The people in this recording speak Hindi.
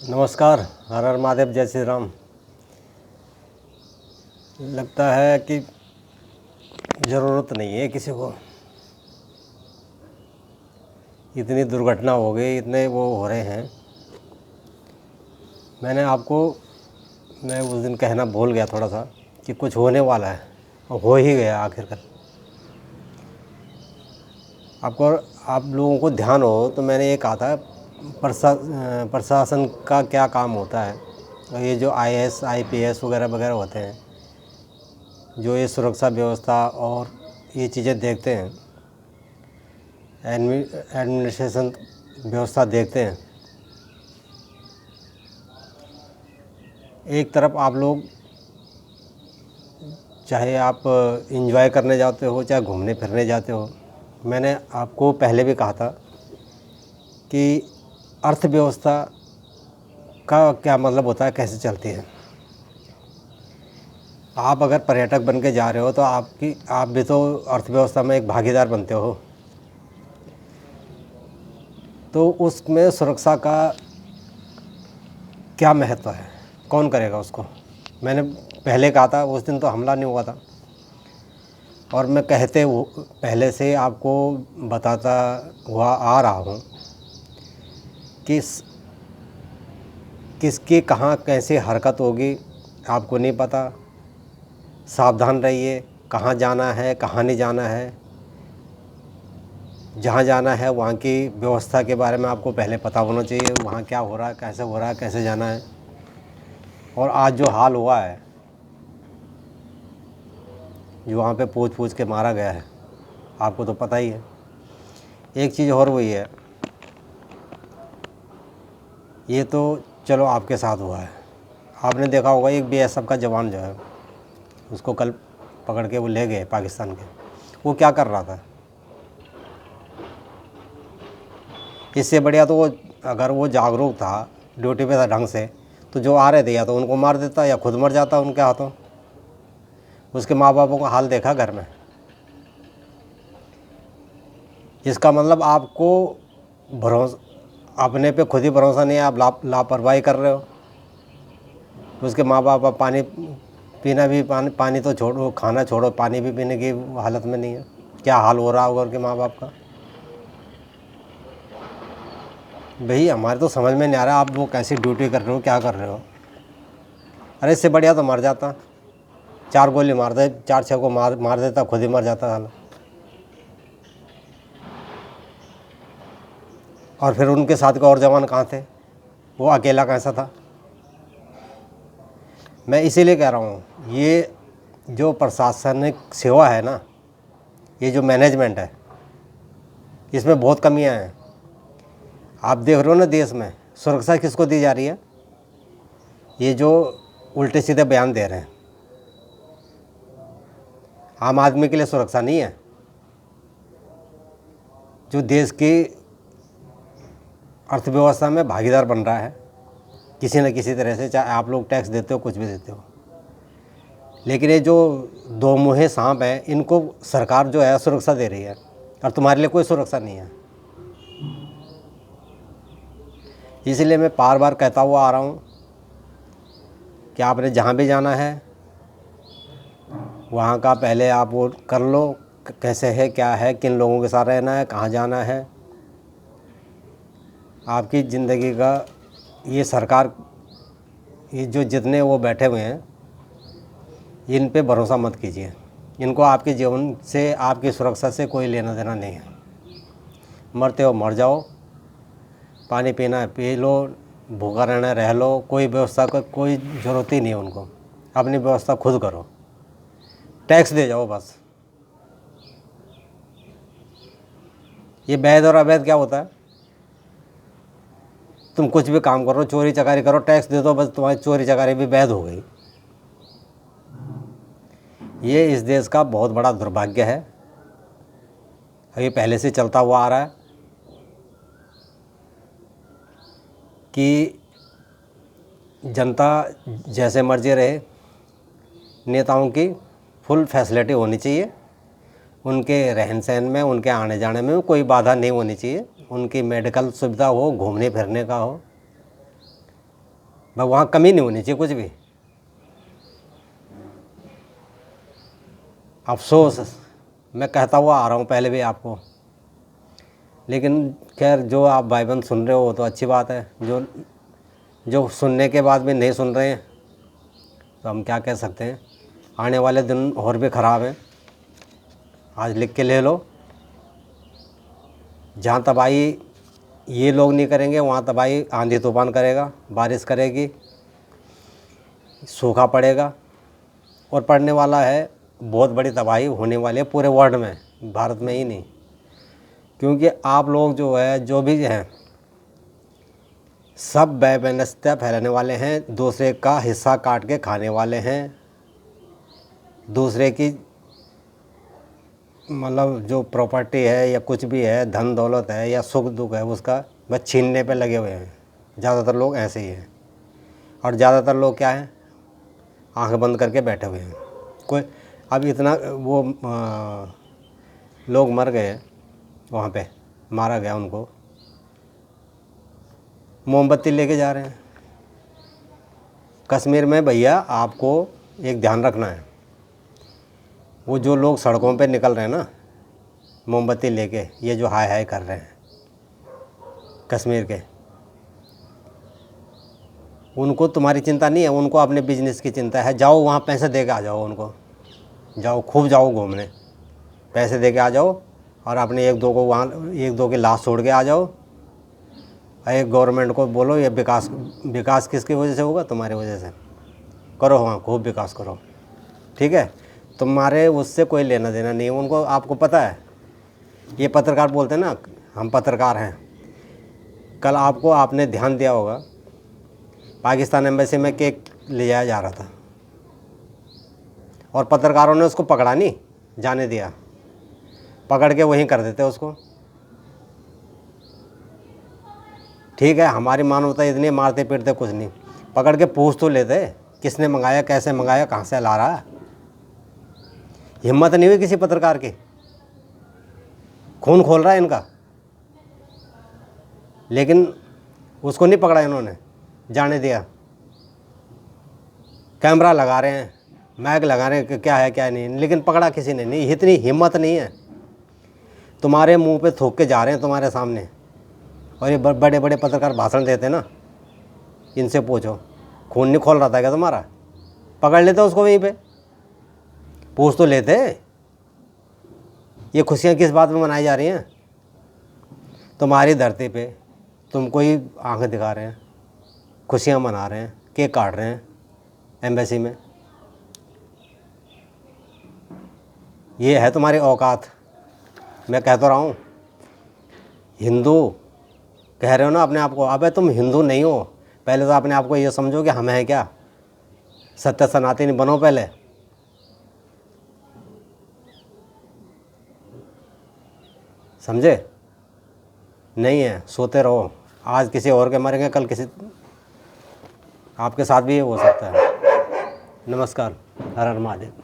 नमस्कार। हर हर महादेव, जय श्री राम। लगता है कि ज़रूरत नहीं है किसी को। इतनी दुर्घटना हो गई, इतने वो हो रहे हैं। मैं उस दिन कहना भूल गया थोड़ा सा कि कुछ होने वाला है और हो ही गया आखिरकार। आप लोगों को ध्यान हो तो मैंने ये कहा था, प्रशासन का क्या काम होता है। और ये जो IAS IPS वगैरह वगैरह होते हैं, जो ये सुरक्षा व्यवस्था और ये चीज़ें देखते हैं, एडमिनिस्ट्रेशन व्यवस्था देखते हैं। एक तरफ आप लोग, चाहे आप एंजॉय करने जाते हो चाहे घूमने फिरने जाते हो, मैंने आपको पहले भी कहा था कि अर्थव्यवस्था का क्या मतलब होता है, कैसे चलती है। आप अगर पर्यटक बन के जा रहे हो तो आप भी तो अर्थव्यवस्था में एक भागीदार बनते हो। तो उसमें सुरक्षा का क्या महत्व है, कौन करेगा उसको। मैंने पहले कहा था, उस दिन तो हमला नहीं हुआ था। और मैं पहले से आपको बताता हुआ आ रहा हूँ कि किसकी कहाँ कैसे हरकत होगी आपको नहीं पता। सावधान रहिए, कहाँ जाना है कहाँ नहीं जाना है। जहाँ जाना है वहाँ की व्यवस्था के बारे में आपको पहले पता होना चाहिए, वहाँ क्या हो रहा है, कैसे जाना है। और आज जो हाल हुआ है, जो वहाँ पे पूछ के मारा गया है, आपको तो पता ही है। एक चीज़ और हुई है, ये तो चलो आपके साथ हुआ है। आपने देखा होगा एक BSF का जवान जो है, उसको कल पकड़ के वो ले गए पाकिस्तान के। वो क्या कर रहा था। इससे बढ़िया तो अगर वो जागरूक था, ड्यूटी पे था ढंग से, तो जो आ रहे थे या तो उनको मार देता या खुद मर जाता उनके हाथों। उसके माँ बापों का हाल देखा घर में। इसका मतलब आपको अपने पे खुद ही भरोसा नहीं है, आप लापरवाही कर रहे हो। उसके माँ बाप पानी पीना भी, पानी तो छोड़ो, खाना छोड़ो, पानी भी पीने की हालत में नहीं है। क्या हाल हो रहा होगा उनके माँ बाप का। भाई हमारे तो समझ में नहीं आ रहा, आप वो कैसी ड्यूटी कर रहे हो, क्या कर रहे हो। अरे इससे बढ़िया तो मर जाता, 4 गोली मार दे, 4-6 को मार देता, खुद ही मर जाता साला। और फिर उनके साथ के और जवान कहाँ थे, वो अकेला कैसा था। मैं इसीलिए कह रहा हूँ, ये जो प्रशासनिक सेवा है ना, ये जो मैनेजमेंट है, इसमें बहुत कमियां हैं। आप देख रहे हो ना, देश में सुरक्षा किसको दी जा रही है। ये जो उल्टे सीधे बयान दे रहे हैं, आम आदमी के लिए सुरक्षा नहीं है। जो देश की अर्थव्यवस्था में भागीदार बन रहा है किसी न किसी तरह से, चाहे आप लोग टैक्स देते हो, कुछ भी देते हो। लेकिन ये जो दो मुँहे सांप हैं, इनको सरकार जो है सुरक्षा दे रही है, और तुम्हारे लिए कोई सुरक्षा नहीं है। इसलिए मैं बार बार कहता हुआ आ रहा हूँ कि आपने जहाँ भी जाना है वहाँ का पहले आप वो कर लो, कैसे है, क्या है, किन लोगों के साथ रहना है, कहाँ जाना है। आपकी ज़िंदगी का ये सरकार, ये जो जितने वो बैठे हुए हैं, इन पे भरोसा मत कीजिए। इनको आपके जीवन से, आपकी सुरक्षा से कोई लेना देना नहीं है। मरते हो मर जाओ, पानी पीना है पी लो, भूखा रहना है रह लो, कोई व्यवस्था का कोई ज़रूरत ही नहीं है उनको। अपनी व्यवस्था खुद करो, टैक्स दे जाओ बस। ये वैध और अवैध क्या होता है। तुम कुछ भी काम करो, चोरी चकारी करो, टैक्स दे दो, बस तुम्हारी चोरी चकारी भी वैध हो गई। ये इस देश का बहुत बड़ा दुर्भाग्य है। ये पहले से चलता हुआ आ रहा है कि जनता जैसे मर्जी रहे, नेताओं की फुल फैसिलिटी होनी चाहिए, उनके रहन सहन में, उनके आने जाने में कोई बाधा नहीं होनी चाहिए, उनकी मेडिकल सुविधा हो, घूमने फिरने का हो। भाई वहाँ कमी नहीं होनी चाहिए कुछ भी। अफसोस मैं कहता हुआ आ रहा हूँ पहले भी आपको, लेकिन खैर जो आप भाई बहन सुन रहे हो तो अच्छी बात है, जो सुनने के बाद भी नहीं सुन रहे हैं तो हम क्या कह सकते हैं। आने वाले दिन और भी ख़राब हैं, आज लिख के ले लो। जहाँ तबाही ये लोग नहीं करेंगे वहाँ तबाही आंधी तूफान करेगा, बारिश करेगी, सूखा पड़ेगा और पड़ने वाला है। बहुत बड़ी तबाही होने वाली है पूरे वर्ल्ड में, भारत में ही नहीं। क्योंकि आप लोग जो है जो भी हैं सब बेबनस्ता फैलाने वाले हैं, दूसरे का हिस्सा काट के खाने वाले हैं, दूसरे की मतलब जो प्रॉपर्टी है या कुछ भी है, धन दौलत है या सुख दुख है, उसका बस छीनने पे लगे हुए हैं। ज़्यादातर लोग ऐसे ही हैं। और ज़्यादातर लोग क्या हैं, आंखें बंद करके बैठे हुए हैं। कोई अब इतना वो लोग मर गए वहाँ पे, मारा गया उनको, मोमबत्ती लेके जा रहे हैं। कश्मीर में भैया आपको एक ध्यान रखना है, वो जो लोग सड़कों पे निकल रहे हैं ना मोमबत्ती लेके, ये जो हाय हाय कर रहे हैं कश्मीर के, उनको तुम्हारी चिंता नहीं है, उनको अपने बिजनेस की चिंता है। जाओ वहाँ पैसे दे के आ जाओ उनको, जाओ खूब जाओ घूमने, पैसे दे के आ जाओ और अपने एक दो को वहाँ एक दो की लाश छोड़ के आ जाओ। एक गवर्नमेंट को बोलो ये विकास किसकी वजह से होगा, तुम्हारी वजह से। करो वहाँ खूब विकास करो, ठीक है। तुम्हारे उससे कोई लेना देना नहीं है उनको। आपको पता है ये पत्रकार बोलते हैं ना हम पत्रकार हैं, कल आपने ध्यान दिया होगा पाकिस्तान एम्बेसी में केक ले जाया जा रहा था और पत्रकारों ने उसको पकड़ा नहीं, जाने दिया, पकड़ के वहीं कर देते उसको। ठीक है, हमारी मानवता इतनी मारते पीटते कुछ नहीं, पकड़ के पूछ तो लेते किसने मंगाया, कैसे मंगाया, कहाँ से ला रहा है। हिम्मत नहीं हुई किसी पत्रकार की, खून खोल रहा है इनका, लेकिन उसको नहीं पकड़ा इन्होंने, जाने दिया। कैमरा लगा रहे हैं, माइक लगा रहे हैं कि क्या है क्या नहीं, लेकिन पकड़ा किसी ने नहीं। इतनी हिम्मत नहीं है। तुम्हारे मुंह पे थूक के जा रहे हैं तुम्हारे सामने, और ये बड़े बड़े पत्रकार भाषण देते ना, इनसे पूछो खून नहीं खोल रहा था क्या तुम्हारा, पकड़ लेते उसको वहीं पे, पूछ तो लेते। ये खुशियाँ किस बात में मनाई जा रही हैं? तुम्हारी धरती पे तुमको ही आंखें दिखा रहे हैं, खुशियाँ मना रहे हैं, केक काट रहे हैं एम्बेसी में। ये है तुम्हारी औकात। मैं कह तो रहा हूँ, हिंदू कह रहे हो ना अपने आप को, अबे तुम हिंदू नहीं हो। पहले तो अपने आप को ये समझो कि हम हैं क्या, सत्य सनातनी बनो पहले। समझे? नहीं है, सोते रहो। आज किसी और के मरेंगे, कल किसी आपके साथ भी हो सकता है। नमस्कार, हर हर महादेव।